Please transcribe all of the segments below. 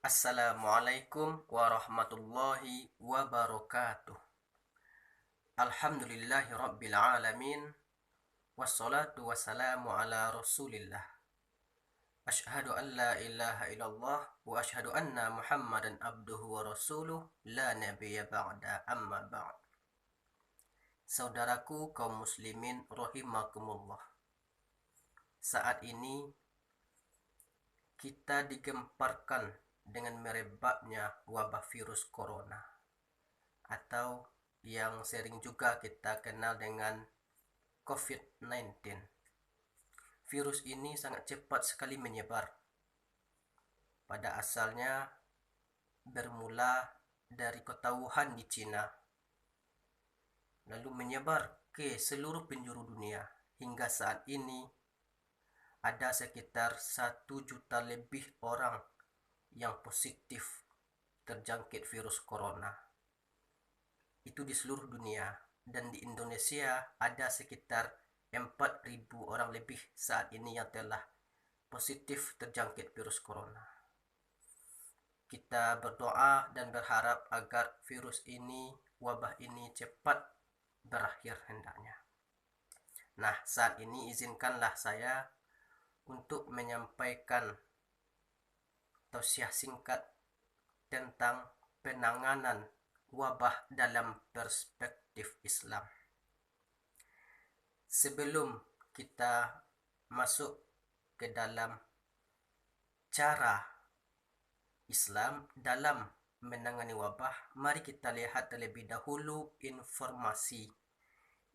Assalamualaikum warahmatullahi wabarakatuh. Alhamdulillahi rabbil alamin. Wassalatu wassalamu ala rasulillah. Ashhadu an la ilaha illallah wa ashhadu anna muhammadan abduhu wa rasuluh la nabiyya ba'da amma ba'd. Saudaraku kaum muslimin rahimakumullah. Saat ini kita digemparkan dengan merebaknya wabah virus corona atau yang sering juga kita kenal dengan COVID-19. Virus ini sangat cepat sekali menyebar. Pada asalnya bermula dari kota Wuhan di Cina, lalu menyebar ke seluruh penjuru dunia. Hingga saat ini ada sekitar 1 juta lebih orang yang positif terjangkit virus corona. Itu di seluruh dunia, dan di Indonesia ada sekitar 4.000 orang lebih saat ini yang telah positif terjangkit virus corona. Kita berdoa dan berharap agar virus ini, wabah ini cepat berakhir hendaknya. Nah, saat ini izinkanlah saya untuk menyampaikan tausiah singkat tentang penanganan wabah dalam perspektif Islam. Sebelum kita masuk ke dalam cara Islam dalam menangani wabah, mari kita lihat terlebih dahulu informasi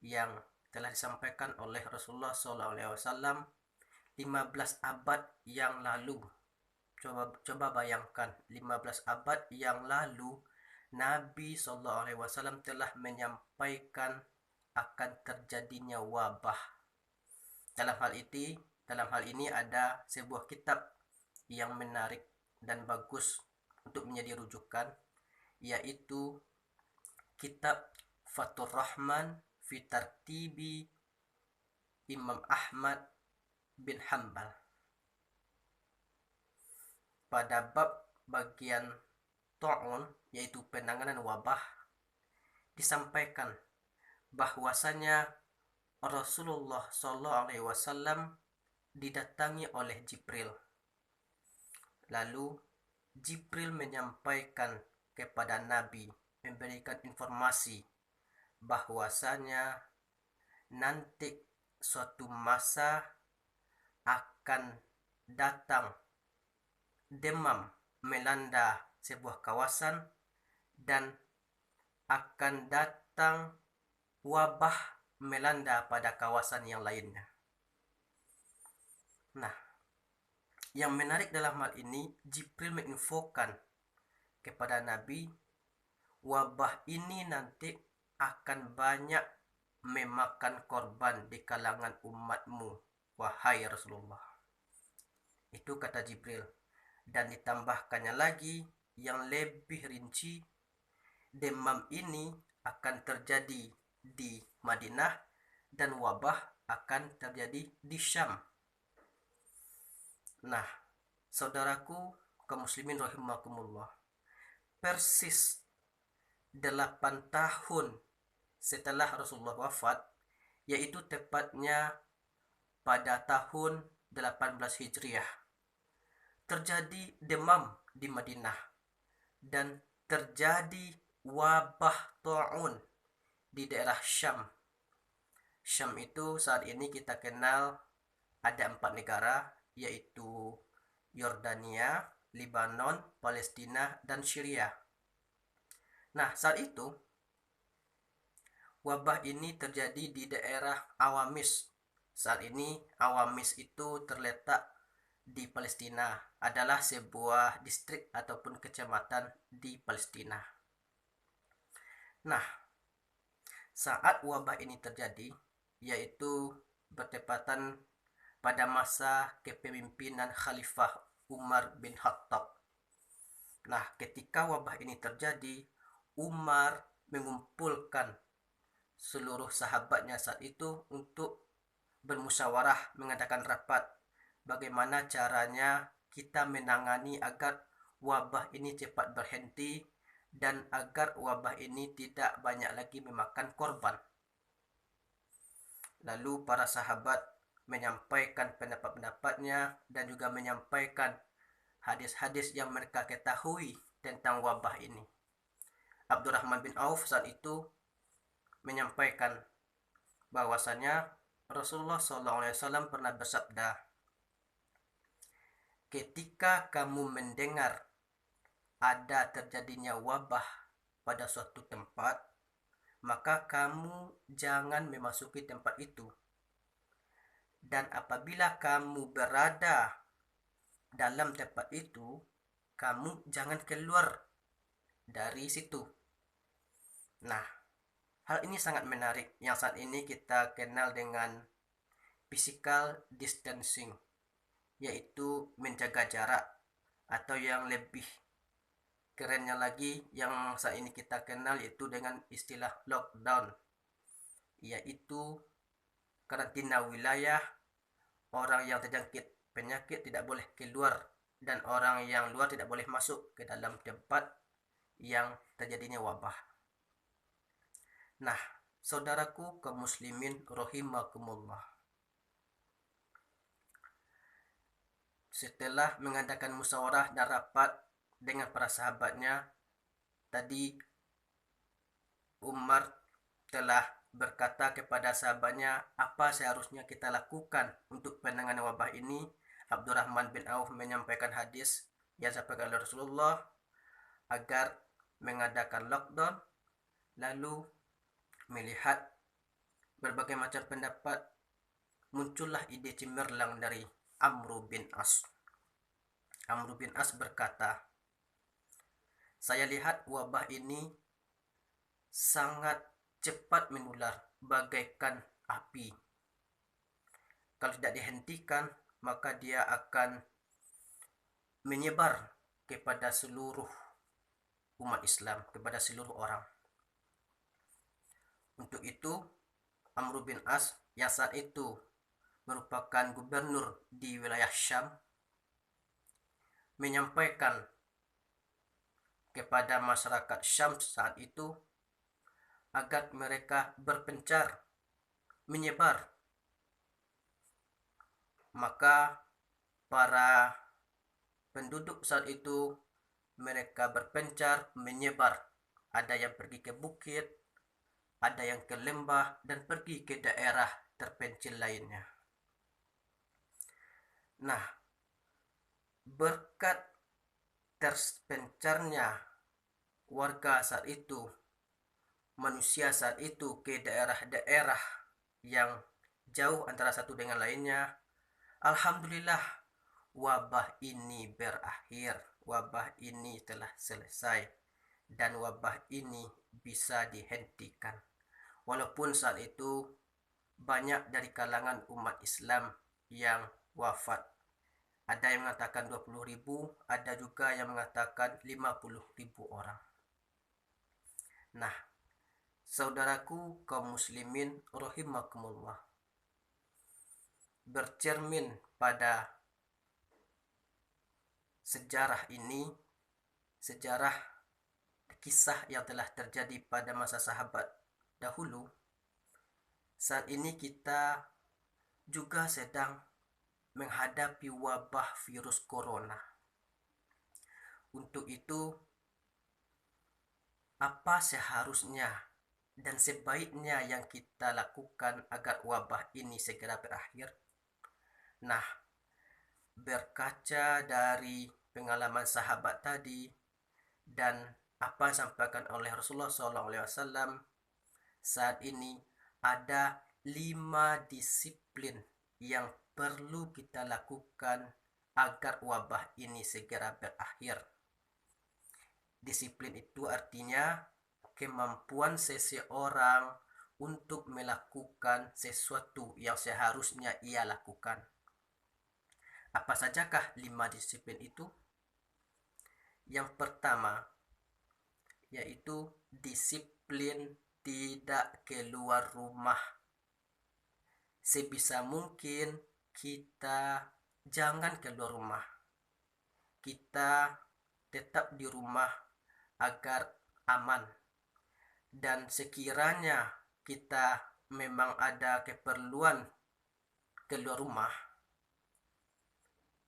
yang telah disampaikan oleh Rasulullah SAW 15 abad yang lalu. Coba bayangkan, 15 abad yang lalu Nabi SAW telah menyampaikan akan terjadinya wabah. Dalam hal ini ada sebuah kitab yang menarik dan bagus untuk menjadi rujukan, yaitu kitab Fathur Rahman fi Tartibi Imam Ahmad bin Hanbal. Pada bab bagian ta'un, yaitu penanganan wabah, disampaikan bahwasanya Rasulullah SAW didatangi oleh Jibril. Lalu Jibril menyampaikan kepada Nabi, memberikan informasi bahwasanya nanti suatu masa akan datang demam melanda sebuah kawasan dan akan datang wabah melanda pada kawasan yang lainnya. Nah, yang menarik dalam hal ini, Jibril menginfokan kepada Nabi, wabah ini nanti akan banyak memakan korban di kalangan umatmu, wahai Rasulullah. Itu kata Jibril. Dan ditambahkannya lagi yang lebih rinci, demam ini akan terjadi di Madinah dan wabah akan terjadi di Syam. Nah, saudaraku kaum muslimin rahimakumullah, persis 8 tahun setelah Rasulullah wafat, yaitu tepatnya pada tahun 18 Hijriah, terjadi demam di Madinah dan terjadi wabah ta'un di daerah Syam. Syam itu saat ini kita kenal ada 4 negara, yaitu Yordania, Lebanon, Palestina, dan Syria. Nah, saat itu wabah ini terjadi di daerah Awamis. Saat ini Awamis itu terletak di Palestina, adalah sebuah distrik ataupun kecamatan di Palestina. Nah, saat wabah ini terjadi, yaitu bertepatan pada masa kepemimpinan Khalifah Umar bin Khattab. Nah, ketika wabah ini terjadi, Umar mengumpulkan seluruh sahabatnya saat itu untuk bermusyawarah, mengadakan rapat bagaimana caranya kita menangani agar wabah ini cepat berhenti dan agar wabah ini tidak banyak lagi memakan korban. Lalu para sahabat menyampaikan pendapat-pendapatnya dan juga menyampaikan hadis-hadis yang mereka ketahui tentang wabah ini. Abdurrahman bin Auf saat itu menyampaikan bahwasanya Rasulullah SAW pernah bersabda, ketika kamu mendengar ada terjadinya wabah pada suatu tempat, maka kamu jangan memasuki tempat itu. Dan apabila kamu berada dalam tempat itu, kamu jangan keluar dari situ. Nah, hal ini sangat menarik yang saat ini kita kenal dengan physical distancing, yaitu menjaga jarak, atau yang lebih kerennya lagi yang saat ini kita kenal yaitu dengan istilah lockdown, yaitu karantina wilayah. Orang yang terjangkit penyakit tidak boleh keluar dan orang yang luar tidak boleh masuk ke dalam tempat yang terjadinya wabah. Nah, saudaraku kaum muslimin rahimakumullah, setelah mengadakan musyawarah dan rapat dengan para sahabatnya, tadi Umar telah berkata kepada sahabatnya apa seharusnya kita lakukan untuk penanganan wabah ini. Abdurrahman bin Auf menyampaikan hadis yang disampaikan oleh Rasulullah agar mengadakan lockdown. Lalu melihat berbagai macam pendapat, muncullah ide cemerlang dari Amr bin As. Amr bin As berkata, saya lihat wabah ini sangat cepat menular bagaikan api. Kalau tidak dihentikan, maka dia akan menyebar kepada seluruh umat Islam, kepada seluruh orang. Untuk itu, Amr bin As yang saat itu merupakan gubernur di wilayah Syam menyampaikan kepada masyarakat Syam saat itu agar mereka berpencar, menyebar. Maka para penduduk saat itu mereka berpencar, menyebar. Ada yang pergi ke bukit, ada yang ke lembah, dan pergi ke daerah terpencil lainnya. Nah, berkat terpencarnya warga saat itu, manusia saat itu ke daerah-daerah yang jauh antara satu dengan lainnya, alhamdulillah wabah ini berakhir, wabah ini telah selesai, dan wabah ini bisa dihentikan. Walaupun saat itu banyak dari kalangan umat Islam yang wafat. Ada yang mengatakan 20.000, ada juga yang mengatakan 50.000 orang. Nah, saudaraku kaum muslimin rahimakumullah, bercermin pada sejarah ini, sejarah kisah yang telah terjadi pada masa sahabat dahulu, saat ini kita juga sedang menghadapi wabah virus corona. Untuk itu, apa seharusnya dan sebaiknya yang kita lakukan agar wabah ini segera berakhir? Nah, berkaca dari pengalaman sahabat tadi dan apa yang disampaikan oleh Rasulullah SAW, saat ini ada 5 disiplin yang perlu kita lakukan agar wabah ini segera berakhir. Disiplin itu artinya kemampuan seseorang untuk melakukan sesuatu yang seharusnya ia lakukan. Apa sajakah 5 disiplin itu? Yang pertama yaitu disiplin tidak keluar rumah. Sebisa mungkin kita jangan keluar rumah. Kita tetap di rumah agar aman. Dan sekiranya kita memang ada keperluan keluar rumah,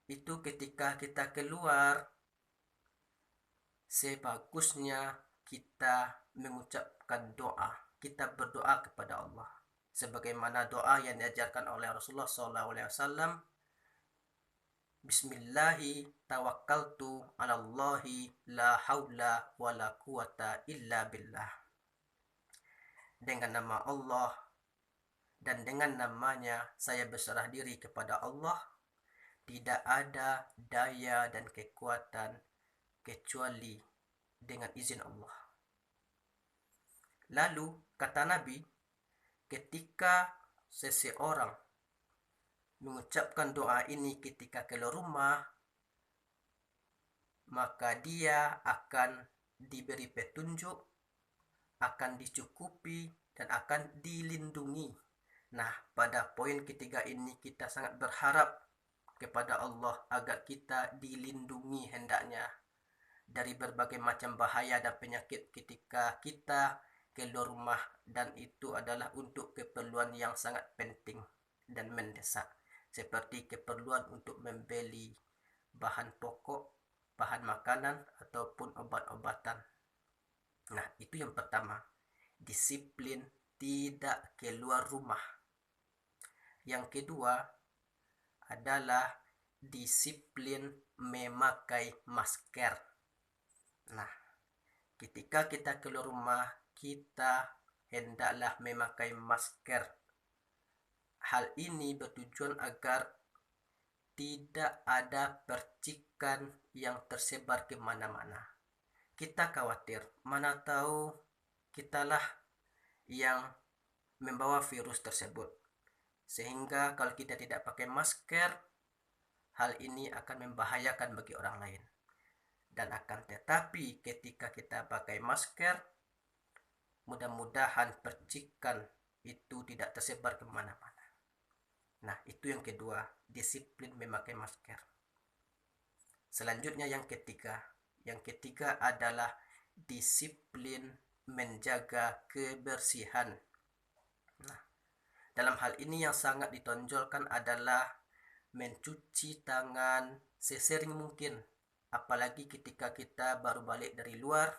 itu ketika kita keluar, sebagusnya kita mengucapkan doa. Kita berdoa kepada Allah. Sebagaimana doa yang diajarkan oleh Rasulullah SAW, Bismillahi tawakkaltu ala Allahi la haula wa la quwata illa billah. Dengan nama Allah dan dengan namanya saya berserah diri kepada Allah. Tidak ada daya dan kekuatan kecuali dengan izin Allah. Lalu kata Nabi, ketika seseorang mengucapkan doa ini ketika keluar rumah, maka dia akan diberi petunjuk, akan dicukupi, dan akan dilindungi. Nah, pada poin ketiga ini kita sangat berharap kepada Allah agar kita dilindungi hendaknya dari berbagai macam bahaya dan penyakit ketika kita keluar rumah, dan itu adalah untuk keperluan yang sangat penting dan mendesak, seperti keperluan untuk membeli bahan pokok, bahan makanan, ataupun obat-obatan. Nah, itu yang pertama, disiplin tidak keluar rumah. Yang kedua adalah disiplin memakai masker. Nah, ketika kita keluar rumah, kita hendaklah memakai masker. Hal ini bertujuan agar tidak ada percikan yang tersebar ke mana-mana. Kita khawatir, mana tahu kitalah yang membawa virus tersebut. Sehingga kalau kita tidak pakai masker, hal ini akan membahayakan bagi orang lain. Dan akan tetapi ketika kita pakai masker, mudah-mudahan percikan itu tidak tersebar kemana-mana. Nah, itu yang kedua, disiplin memakai masker. Selanjutnya yang ketiga. Yang ketiga adalah disiplin menjaga kebersihan. Nah, dalam hal ini yang sangat ditonjolkan adalah mencuci tangan sesering mungkin. Apalagi ketika kita baru balik dari luar,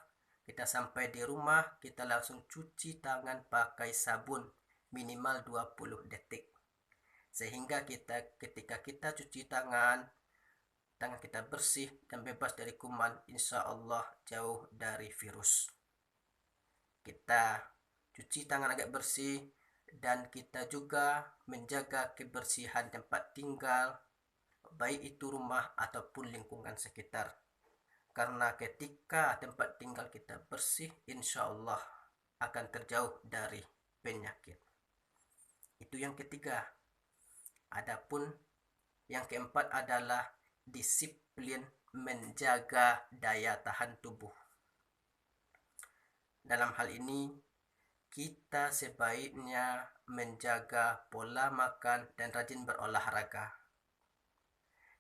kita sampai di rumah, kita langsung cuci tangan pakai sabun minimal 20 detik. Sehingga ketika kita cuci tangan kita bersih dan bebas dari kuman, insya Allah jauh dari virus. Kita cuci tangan agak bersih, dan kita juga menjaga kebersihan tempat tinggal, baik itu rumah ataupun lingkungan sekitar. Karena ketika tempat tinggal kita bersih, insya Allah akan terjauh dari penyakit. Itu yang ketiga. Adapun yang keempat adalah disiplin menjaga daya tahan tubuh. Dalam hal ini, kita sebaiknya menjaga pola makan dan rajin berolahraga.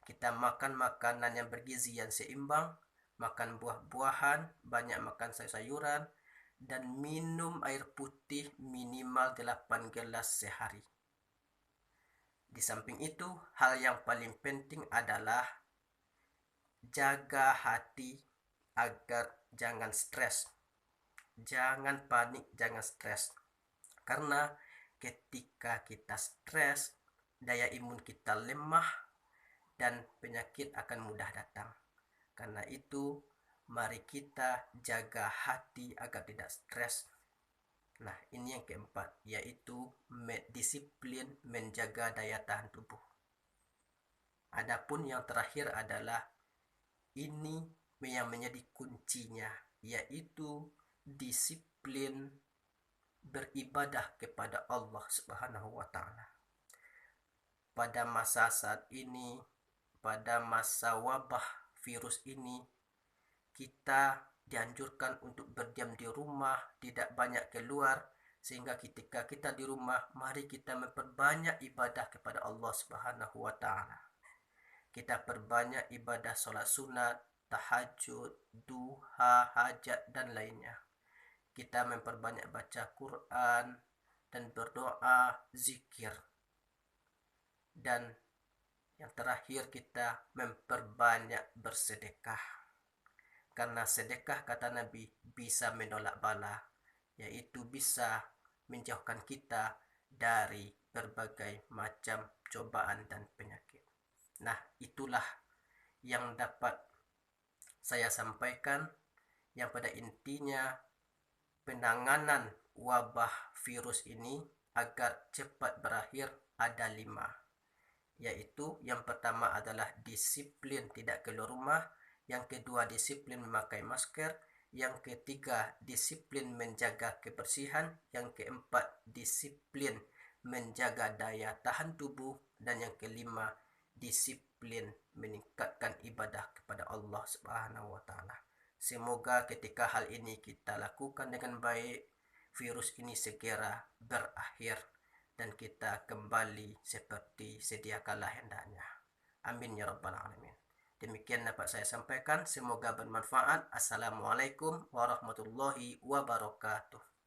Kita makan makanan yang bergizi yang seimbang, makan buah-buahan, banyak makan sayur-sayuran, dan minum air putih minimal 8 gelas sehari. Di samping itu, hal yang paling penting adalah jaga hati agar jangan stres. Jangan panik, jangan stres. Karena ketika kita stres, daya imun kita lemah dan penyakit akan mudah datang. Karena itu, mari kita jaga hati agar tidak stres. Nah, ini yang keempat, yaitu disiplin menjaga daya tahan tubuh. Adapun yang terakhir adalah ini yang menjadi kuncinya, yaitu disiplin beribadah kepada Allah Subhanahu wa Ta'ala. Pada masa saat ini, pada masa wabah virus ini, kita dianjurkan untuk berdiam di rumah, tidak banyak keluar, sehingga ketika kita di rumah, mari kita memperbanyak ibadah kepada Allah Subhanahu wa Ta'ala. Kita perbanyak ibadah sholat sunat, tahajud, duha, hajat, dan lainnya. Kita memperbanyak baca Quran dan berdoa, zikir. Dan yang terakhir, kita memperbanyak bersedekah. Karena sedekah, kata Nabi, bisa menolak bala, yaitu bisa menjauhkan kita dari berbagai macam cobaan dan penyakit. Nah, itulah yang dapat saya sampaikan, yang pada intinya penanganan wabah virus ini agar cepat berakhir ada 5, yaitu yang pertama adalah disiplin tidak keluar rumah, yang kedua disiplin memakai masker, yang ketiga disiplin menjaga kebersihan, yang keempat disiplin menjaga daya tahan tubuh, dan yang kelima disiplin meningkatkan ibadah kepada Allah Subhanahu wa taala. Semoga ketika hal ini kita lakukan dengan baik, virus ini segera berakhir dan kita kembali seperti sedia kala hendaknya. Amin ya rabbal alamin. Demikian dapat saya sampaikan, semoga bermanfaat. Assalamualaikum warahmatullahi wabarakatuh.